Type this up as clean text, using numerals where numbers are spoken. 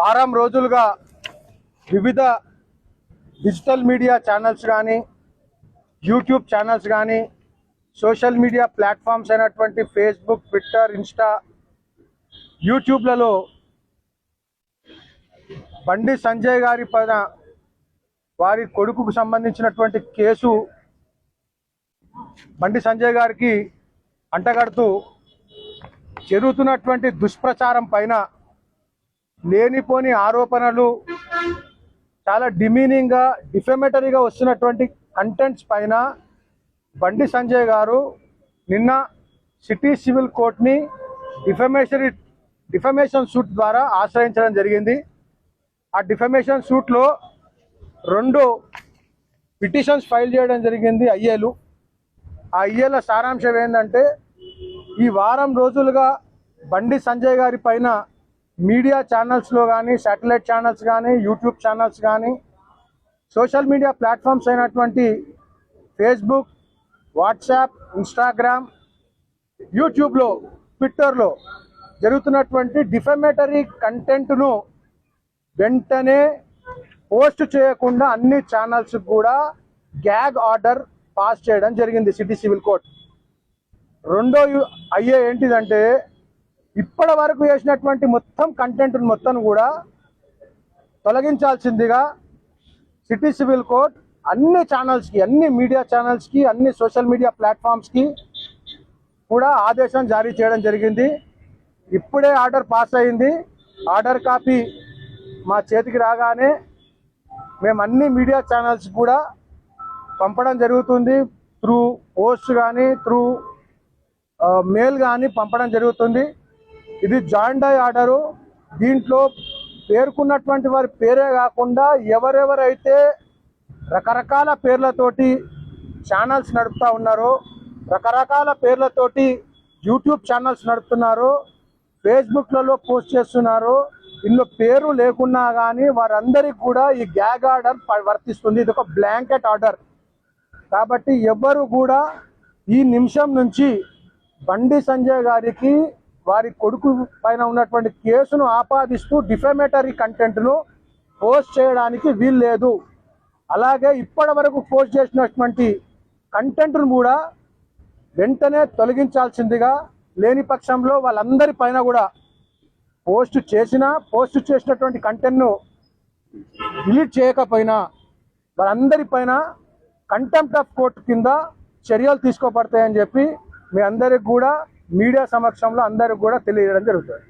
వారం రోజులుగా వివిధ డిజిటల్ మీడియా ఛానల్స్ కానీ యూట్యూబ్ ఛానల్స్ కానీ సోషల్ మీడియా ప్లాట్ఫామ్స్ అయినటువంటి Facebook, Twitter, Insta, యూట్యూబ్లలో Bandi Sanjay గారి పైన వారి కొడుకుకు సంబంధించినటువంటి కేసు బండి సంజయ్ గారికి అంటగడుతూ జరుగుతున్నటువంటి దుష్ప్రచారం పైన లేనిపోని ఆరోపణలు, చాలా డిమీనింగ్గా డిఫెమేటరీగా వస్తున్నటువంటి కంటెంట్స్ పైన బండి సంజయ్ గారు నిన్న సిటీ సివిల్ కోర్టుని డిఫమేషన్ సూట్ ద్వారా ఆశ్రయించడం జరిగింది. ఆ డిఫమేషన్ సూట్లో 2 పిటిషన్స్ ఫైల్ చేయడం జరిగింది ఐఏలు. ఆ ఐఏల సారాంశం ఏంటంటే, ఈ వారం రోజులుగా బండి సంజయ్ గారి పైన మీడియా ఛానల్స్లో కానీ, శాటిలైట్ ఛానల్స్ కానీ, యూట్యూబ్ ఛానల్స్ కానీ, సోషల్ మీడియా ప్లాట్ఫామ్స్ అయినటువంటి ఫేస్బుక్, వాట్సాప్, ఇన్స్టాగ్రామ్, యూట్యూబ్లో, ట్విట్టర్లో జరుగుతున్నటువంటి డిఫమేటరీ కంటెంట్ను వెంటనే పోస్ట్ చేయకుండా అన్ని ఛానల్స్ కూడా గ్యాగ్ ఆర్డర్ పాస్ చేయడం జరిగింది సిటీ సివిల్ కోర్ట్. రెండో అయ్యే ఏంటిదంటే, ఇప్పటి వరకు చేసినటువంటి మొత్తం కంటెంట్ మొత్తం కూడా తొలగించాల్సిందిగా సిటీ సివిల్ కోర్ట్ అన్ని ఛానల్స్కి, అన్ని మీడియా ఛానల్స్కి, అన్ని సోషల్ మీడియా ప్లాట్ఫామ్స్కి కూడా ఆదేశం జారీ చేయడం జరిగింది. ఇప్పుడే ఆర్డర్ పాస్ అయింది. ఆర్డర్ కాపీ మా చేతికి రాగానే మేము అన్ని మీడియా ఛానల్స్ కూడా పంపడం జరుగుతుంది. త్రూ పోస్ట్ కానీ, త్రూ మెయిల్ కానీ పంపడం జరుగుతుంది. ఇది జాయింట్ ఐ ఆర్డరు. దీంట్లో పేర్కొన్నటువంటి వారి పేరే కాకుండా ఎవరెవరైతే రకరకాల పేర్లతోటి ఛానల్స్ నడుపుతూ ఉన్నారో, రకరకాల పేర్లతోటి యూట్యూబ్ ఛానల్స్ నడుపుతున్నారో, ఫేస్బుక్లలో పోస్ట్ చేస్తున్నారో, ఇందులో పేరు లేకున్నా కానీ వారందరికీ కూడా ఈ గ్యాగ్ ఆర్డర్ వర్తిస్తుంది. ఇది ఒక బ్లాంకెట్ ఆర్డర్. కాబట్టి ఎవరు కూడా ఈ నిమిషం నుంచి బండి సంజయ్ గారికి వారి కొడుకు పైన ఉన్నటువంటి కేసును ఆపాదిస్తూ డిఫమేటరీ కంటెంట్ను పోస్ట్ చేయడానికి వీలు లేదు. అలాగే ఇప్పటి వరకు పోస్ట్ చేసినటువంటి కంటెంట్ను కూడా వెంటనే తొలగించాల్సిందిగా, లేని పక్షంలో వాళ్ళందరి పైన కూడా పోస్ట్ చేసినటువంటి కంటెంట్ను డిలీట్ చేయకపోయినా వాళ్ళందరి పైన కంటెంప్ట్ ఆఫ్ కోర్ట్ కింద చర్యలు తీసుకోబడతాయని చెప్పి మీ అందరికి కూడా మీడియా సమక్షంలో అందరికి కూడా తెలియజేయడం జరుగుతుంది.